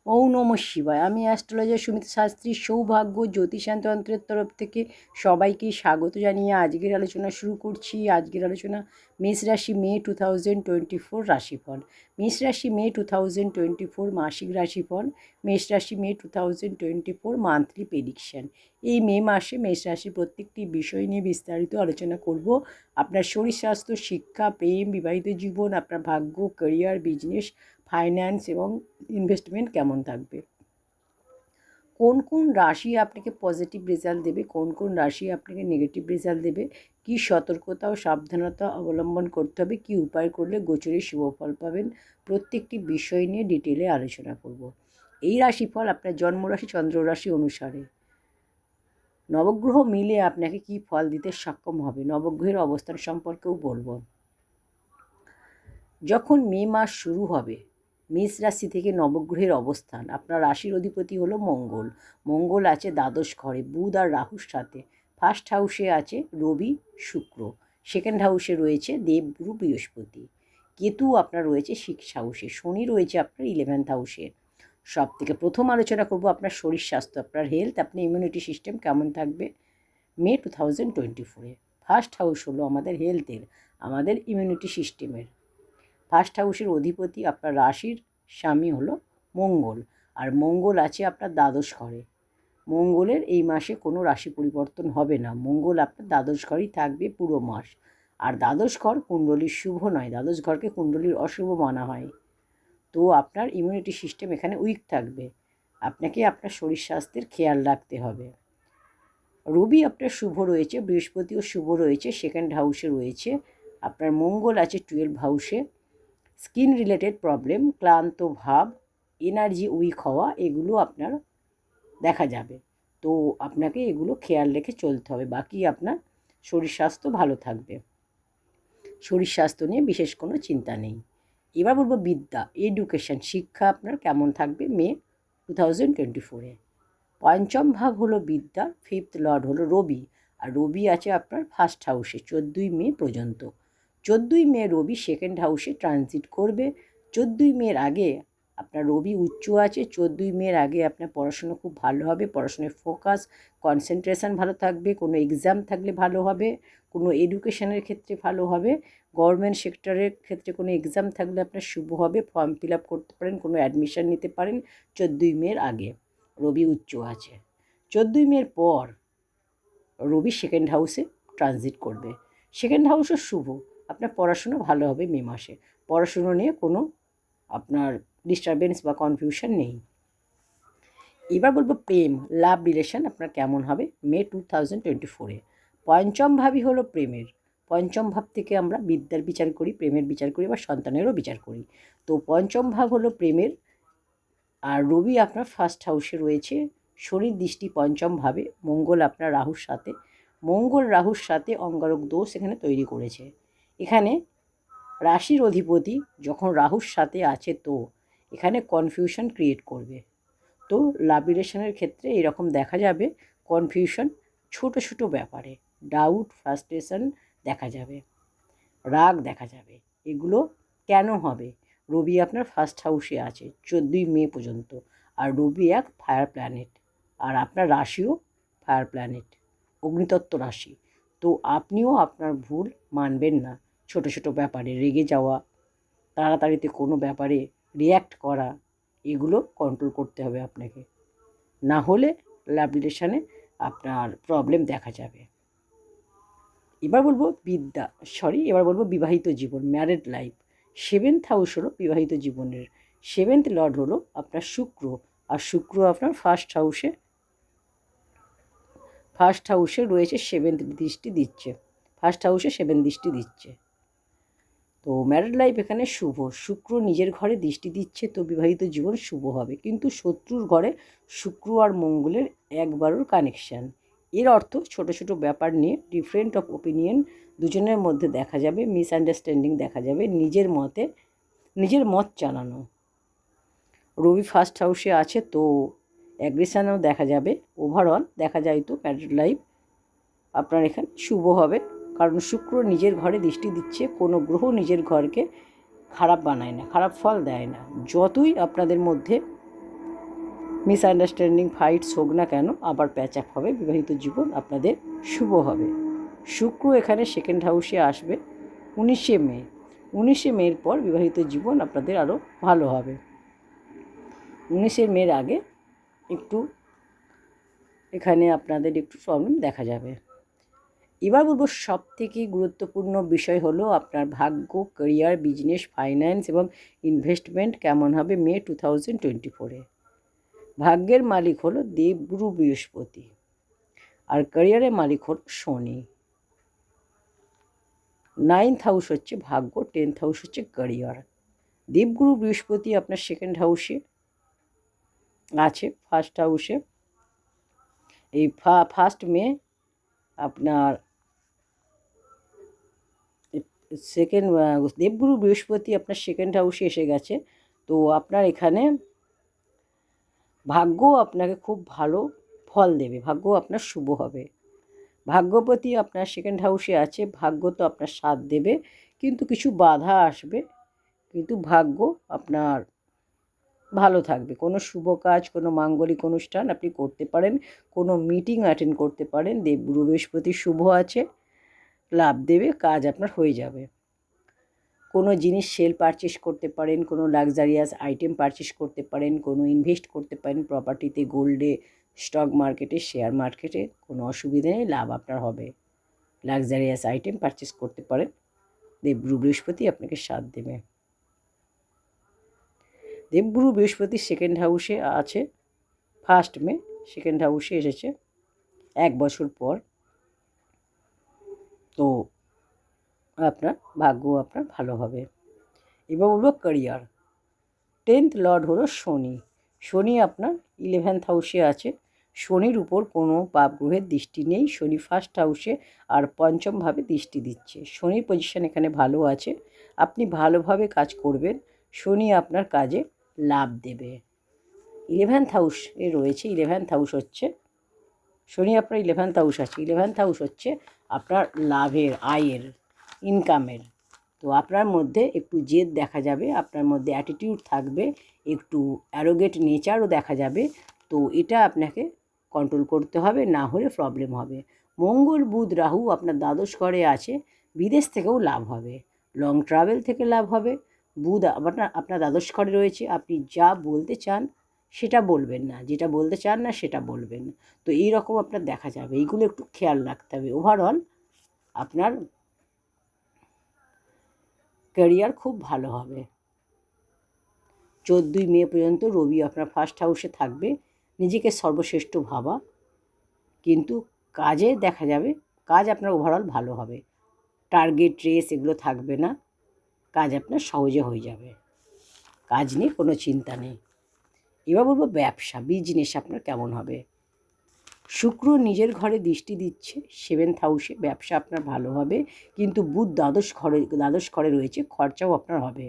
ওম নমঃ শিবায়। আমি অ্যাস্ট্রোলজার সুমিত শাস্ত্রী। সৌভাগ্য জ্যোতিষায়নতন্ত্রের তরফ থেকে সবাইকে স্বাগত জানিয়ে আজকের আলোচনা শুরু করছি। আজকের আলোচনা মেষ রাশি মে 2024 রাশিফল। মেষ রাশি মে 2024 মাসিক রাশিফল। মেষ রাশি মে 2024 মান্থলি প্রেডিকশন। এই মে মাসে মেষ রাশির প্রত্যেকটি বিষয় নিয়ে বিস্তারিত আলোচনা করব। আপনার শরীর স্বাস্থ্য, শিক্ষা, প্রেম, বিবাহিত জীবন, আপনার ভাগ্য, ক্যারিয়ার, বিজনেস, ফাইন্যান্স এবং ইনভেস্টমেন্ট কেমন থাকবে, কোন কোন রাশি আপনাকে পজিটিভ রেজাল্ট দেবে, কোন কোন রাশি আপনাকে নেগেটিভ রেজাল্ট দেবে, কী সতর্কতা ও সাবধানতা অবলম্বন করতে হবে, কী উপায় করলে গোচরে শুভফল পাবেন, প্রত্যেকটি বিষয় নিয়ে ডিটেলে আলোচনা করব। এই রাশিফল আপনার জন্মরাশি চন্দ্র রাশি অনুসারে নবগ্রহ মিলে আপনাকে কী ফল দিতে সক্ষম হবে, নবগ্রহের অবস্থান সম্পর্কেও বলবো। যখন মে মাস শুরু হবে, মেষ রাশি থেকে নবগ্রহের অবস্থান, আপনার রাশির অধিপতি হলো মঙ্গল। মঙ্গল আছে দ্বাদশ ঘরে বুধ আর রাহুর সাথে। ফার্স্ট হাউসে আছে রবি, শুক্র। সেকেন্ড হাউসে রয়েছে দেবগুরু বৃহস্পতি। কেতু আপনার রয়েছে 6 হাউসে। শনি রয়েছে আপনার 11th হাউসে। সব থেকে প্রথম আলোচনা করব আপনার শরীর স্বাস্থ্য, আপনার হেলথ, আপনার ইমিউনিটি সিস্টেম কেমন থাকবে মে 2024-এ। ফার্স্ট হাউস হলো আমাদের হেলথের, আমাদের ইমিউনিটি সিস্টেমের। ফার্স্ট হাউসের অধিপতি আপনার রাশির স্বামী হলো মঙ্গল, আর মঙ্গল আছে আপনার দ্বাদশ ঘরে। মঙ্গলের এই মাসে কোনো রাশি পরিবর্তন হবে না, মঙ্গল আপনার দ্বাদশ ঘরেই থাকবে পুরো মাস। আর দ্বাদশ ঘর কুণ্ডলীর শুভ নয়, দ্বাদশ ঘরকে কুণ্ডলীর অশুভ মানা হয়। তো আপনার ইমিউনিটি সিস্টেম এখানে উইক থাকবে, আপনাকে আপনার শরীর স্বাস্থ্যের খেয়াল রাখতে হবে। রবি আপনার শুভ রয়েছে, বৃহস্পতিও শুভ রয়েছে, সেকেন্ড হাউসে রয়েছে। আপনার মঙ্গল আছে 12 হাউসে। স্কিন রিলেটেড প্রবলেম, ক্লান্ত ভাব, এনার্জি উইক হওয়া, এগুলো আপনার দেখা যাবে। তো আপনাকে এগুলো খেয়াল রেখে চলতে হবে, বাকি আপনার শরীর স্বাস্থ্য ভালো থাকবে। শরীর স্বাস্থ্য নিয়ে বিশেষ কোনো চিন্তা নেই। এবার বলবো বিদ্যা, এডুকেশন, শিক্ষা আপনার কেমন থাকবে মে 2024-এ। পঞ্চম ভাব হলো বিদ্যা, 5th লর্ড হলো রবি, আর রবি আছে আপনার ফার্স্ট হাউসে 14ই মে পর্যন্ত। 14ই মে রবি সেকেন্ড হাউসে ট্রানজিট করবে। 14ই মের আগে আপনার রবি উচ্চ আছে। 14ই মের আগে আপনার পড়াশুনো খুব ভালো হবে, পড়াশোনায় ফোকাস, কনসেন্ট্রেশন ভালো থাকবে, কোনো এক্সাম থাকলে ভালো হবে, কোনো এডুকেশনের ক্ষেত্রে ভালো হবে, গভর্নমেন্ট সেক্টরের ক্ষেত্রে কোনো এক্সাম থাকলে আপনার শুভ হবে, ফর্ম ফিল আপ করতে পারেন, কোনো অ্যাডমিশন নিতে পারেন 14ই মের আগে। রবি উচ্চ আছে। 14ই মের পর রবি সেকেন্ড হাউসে ট্রানজিট করবে। সেকেন্ড হাউসও শুভ, আপনার পড়াশুনো ভালো হবে মে মাসে, পড়াশুনো নিয়ে কোনো আপনার ডিস্টারবেন্স বা কনফিউশন নেই। এবার বলবো প্রেম, লাভ রিলেশন আপনার কেমন হবে মে 2024-এ। পঞ্চম ভাবই হলো প্রেমের। পঞ্চম ভাব থেকে আমরা বিদ্যার বিচার করি, প্রেমের বিচার করি বা সন্তানেরও বিচার করি। তো পঞ্চম ভাব হলো প্রেমের, আর রবি আপনার ফার্স্ট হাউসে রয়েছে। শনির দৃষ্টি পঞ্চম ভাবে, মঙ্গল আপনার রাহুর সাথে। মঙ্গল রাহুর সাথে অঙ্গারক দোষ এখানে তৈরি করেছে। এখানে রাশির অধিপতি যখন রাহুর সাথে আছে, তো এখানে কনফিউশন ক্রিয়েট করবে। তো লাভ রিলেশনের ক্ষেত্রে এরকম দেখা যাবে, কনফিউশন ছোট ছোট ব্যাপারে, ডাউট, ফ্রাস্ট্রেশন দেখা যাবে, রাগ দেখা যাবে। এগুলো কেন হবে? রবি আপনার ফার্স্ট হাউসে আছে 14ই মে পর্যন্ত, আর রবি এক ফায়ার প্ল্যানেট, আর আপনার রাশিও ফায়ার প্ল্যানেট, অগ্নিতত্ত্ব রাশি। তো আপনিও আপনার ভুল মানবেন না। ছোট ছোট ব্যাপারে রেগে যাওয়া, তাড়াতাড়িতে কোনো ব্যাপারে রিয়্যাক্ট করা, এগুলো কন্ট্রোল করতে হবে আপনাকে, না হলে লাভ রিলেশনে আপনার প্রবলেম দেখা যাবে। এবার বলবো বিবাহিত জীবন, ম্যারিড লাইফ। 7th হাউস হলো বিবাহিত জীবনের। 7th লর্ড হলো আপনার শুক্র, আর শুক্র আপনার ফার্স্ট হাউসে রয়েছে, 7th দৃষ্টি দিচ্ছে, ফার্স্ট হাউসে 7 দৃষ্টি দিচ্ছে। তো ম্যারিড লাইফ এখানে শুভ, শুক্র নিজের ঘরে দৃষ্টি দিচ্ছে, তো বিবাহিত জীবন শুভ হবে। কিন্তু শত্রুর ঘরে শুক্র আর মঙ্গলের একবারও কানেকশান। এর অর্থ ছোট ছোট ব্যাপার নিয়ে ডিফারেন্ট অফ ওপিনিয়ন দুজনের মধ্যে দেখা যাবে, মিসআন্ডারস্ট্যান্ডিং দেখা যাবে, নিজের মত চালানো। রবি ফার্স্ট হাউসে আছে, তো অ্যাগ্রেশনও দেখা যাবে। ওভারঅল দেখা যায় তো ম্যারিড লাইফ আপনার এখানে শুভ হবে, কারণ শুক্র নিজের ঘরে দৃষ্টি দিচ্ছে। কোনো গ্রহ নিজের ঘরকে খারাপ বানায় না, খারাপ ফল দেয় না। যতই আপনাদের মধ্যে মিসআন্ডারস্ট্যান্ডিং ফাইটস হোক না কেন আবার প্যাচ আপ হবে, বিবাহিত জীবন আপনাদের শুভ হবে। শুক্র এখানে সেকেন্ড হাউসে আসবে 19শে মে। 19শে মের পর বিবাহিত জীবন আপনাদের আরও ভালো হবে। 19শে মের আগে একটু এখানে আপনাদের একটু প্রবলেম দেখা যাবে। এবার বলবো সবথেকে গুরুত্বপূর্ণ বিষয় হলো আপনার ভাগ্য, ক্যারিয়ার, বিজনেস, ফাইন্যান্স এবং ইনভেস্টমেন্ট কেমন হবে মে 2024-এ। ভাগ্যের মালিক হলো দেবগুরু বৃহস্পতি, আর ক্যারিয়ারের মালিক হলো শনি। 9th হাউস হচ্ছে ভাগ্য, 10th হাউস হচ্ছে ক্যারিয়ার। দেবগুরু বৃহস্পতি আপনার সেকেন্ড হাউসে আছে, ফার্স্ট হাউসে। এই 1 মে আপনার দেবগুরু বৃহস্পতি আপনার সেকেন্ড হাউসে এসে গেছে। তো আপনার এখানে ভাগ্য আপনাকে খুব ভালো ফল দেবে, ভাগ্য আপনার শুভ হবে। ভাগ্যপতি আপনার সেকেন্ড হাউসে আছে, ভাগ্য তো আপনার সাথ দেবে, কিন্তু কিছু বাধা আসবে, কিন্তু ভাগ্য আপনার ভালো থাকবে। কোনো শুভ কাজ, কোনো মাঙ্গলিক অনুষ্ঠান আপনি করতে পারেন, কোনো মিটিং অ্যাটেন্ড করতে পারেন। দেবগুরু বৃহস্পতি শুভ আছে, লাভ দেবে, কাজ আপনার হয়ে যাবে। কোনো জিনিস সেল পারচেস করতে পারেন, কোনো লাক্সারিয়াস আইটেম পারচেস করতে পারেন, কোনো ইনভেস্ট করতে পারেন প্রপার্টিতে, গোল্ডে, স্টক মার্কেটে, শেয়ার মার্কেটে, কোনো অসুবিধা নেই, লাভ আপনার হবে। লাক্সারিয়াস আইটেম পারচেস করতে পারেন, দেবগুরু বৃহস্পতি আপনাকে সাথ দেবে। দেবগুরু বৃহস্পতি সেকেন্ড হাউসে আছে 1 মে, সেকেন্ড হাউসে এসেছে 1 বছর পর। তো আপনার ভাগ্য আপনার ভালো হবে। এবার বলবো ক্যারিয়ার। 10th লর্ড হলো শনি। শনি আপনার 11th হাউসে আছে। শনির উপর কোনো পাপ গ্রহের দৃষ্টি নেই। শনি ফার্স্ট হাউসে আর পঞ্চমভাবে দৃষ্টি দিচ্ছে। শনির পজিশন এখানে ভালো আছে, আপনি ভালোভাবে কাজ করবেন, শনি আপনার কাজে লাভ দেবে। 11th হাউসে রয়েছে, 11th হাউস হচ্ছে শনি আপনার 11th হাউস আছে। 11th হাউস হচ্ছে আপনার লাভের, আয়ের, ইনকামের। তো আপনার মধ্যে একটু জেদ দেখা যাবে, আপনার মধ্যে অ্যাটিটিউড থাকবে, একটু অ্যারোগেট নেচারও দেখা যাবে। তো এটা আপনাকে কন্ট্রোল করতে হবে, না হলে প্রবলেম হবে। মঙ্গল, বুধ, রাহু আপনার দ্বাদশ ঘরে আছে, বিদেশ থেকেও লাভ হবে, লং ট্রাভেল থেকে লাভ হবে। বুধ আপনার দ্বাদশ ঘরে রয়েছে, আপনি যা বলতে চান সেটা বলবেন না, যেটা বলতে চান না সেটা বলবেন। তো এই রকম আপনার দেখা যাবে, এইগুলো একটু খেয়াল রাখতে হবে। ওভারঅল আপনার ক্যারিয়ার খুব ভালো হবে। 14 মে পর্যন্ত রবি আপনার ফার্স্ট হাউসে থাকবে। নিজেকে সর্বশ্রেষ্ঠ ভাবা, কিন্তু কাজে দেখা যাবে কাজ আপনার ওভারঅল ভালো হবে। টার্গেট রেস এগুলো থাকবে না, কাজ আপনার সহজে হয়ে যাবে, কাজ নিয়ে কোনো চিন্তা নেই। এবার বলবো ব্যবসা, বিজনেস আপনার কেমন হবে। শুক্র নিজের ঘরে দৃষ্টি দিচ্ছে 7th হাউসে, ব্যবসা আপনার ভালো হবে, কিন্তু বুধ দ্বাদশ ঘরে রয়েছে, খরচাও আপনার হবে।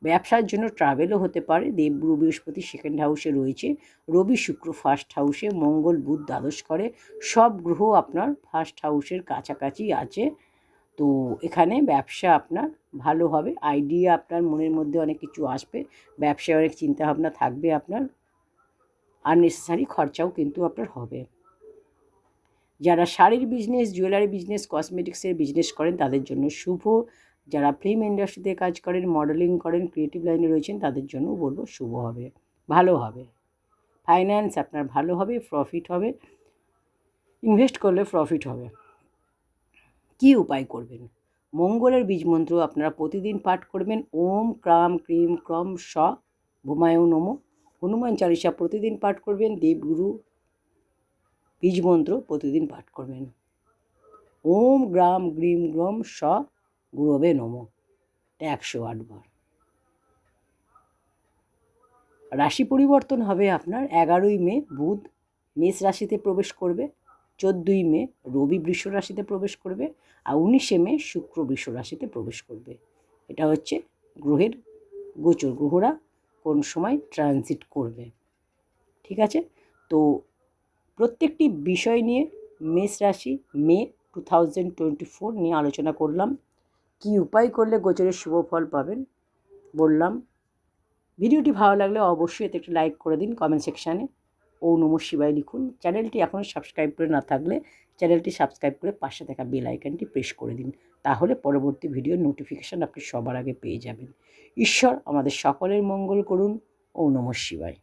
ব্যবসার জন্য ট্রাভেলও হতে পারে। দেবগুরু বৃহস্পতি সেকেন্ড হাউসে রয়েছে, রবি শুক্র ফার্স্ট হাউসে, মঙ্গল বুধ দ্বাদশ ঘরে, সব গ্রহ আপনার ফার্স্ট হাউসের কাছাকাছি আছে। তো এখানে ব্যবসা আপনার ভালো হবে, আইডিয়া আপনার মনের মধ্যে অনেক কিছু আসবে, ব্যবসায় অনেক চিন্তাভাবনা থাকবে আপনার, আননেসেসারি খরচাও কিন্তু আপনার হবে। যারা শাড়ির বিজনেস, জুয়েলারি বিজনেস, কসমেটিক্সের বিজনেস করেন তাদের জন্য শুভ। যারা ফিল্ম ইন্ডাস্ট্রিতে কাজ করেন, মডেলিং করেন, ক্রিয়েটিভ লাইনে রয়েছেন তাদের জন্য বলবো শুভ হবে, ভালো হবে। ফাইন্যান্স আপনার ভালো হবে, প্রফিট হবে, ইনভেস্ট করলে প্রফিট হবে। কি উপায় করবেন? মঙ্গলের বীজ মন্ত্র আপনারা প্রতিদিন পাঠ করবেন। ওম ক্রাম ক্রিম ক্রম স ভূমায় নমঃ। হনুমান চালিসা প্রতিদিন পাঠ করবেন। দেবগুরু বীজ মন্ত্র প্রতিদিন পাঠ করবেন। ওম গ্রাম গ্রিম গ্রম স গুরবে নমঃ 108 বার। রাশি পরিবর্তন হবে আপনার 11ই মে বুধ মেষ রাশিতে প্রবেশ করবে, 14ই মে রবি বৃষ রাশিতে প্রবেশ করবে, আর 19শে মে শুক্র বৃষ রাশিতে প্রবেশ করবে। এটা হচ্ছে গ্রহের গোচর, গ্রহরা কোন সময় ট্রানজিট করবে, ঠিক আছে। তো প্রত্যেকটি বিষয় নিয়ে মেষ রাশি মে 2024 নিয়ে আলোচনা করলাম। কি উপায় করলে গোচরের শুভ ফল পাবেন বললাম। ভিডিওটি ভালো লাগলে অবশ্যই এতে একটি লাইক করে দিন কমেন্ট সেকশানে। ও নমঃ শিবায় লিখুন। চ্যানেলটি এখনও সাবস্ক্রাইব করে না থাকলে চ্যানেলটি সাবস্ক্রাইব করে পাশে থাকা বেল আইকনটি প্রেস করে দিন। তাহলে পরবর্তী ভিডিওর নোটিফিকেশান আপনি সবার আগে পেয়ে যাবেন। ঈশ্বর আমাদের সকলের মঙ্গল করুন। ও নমঃ শিবায়।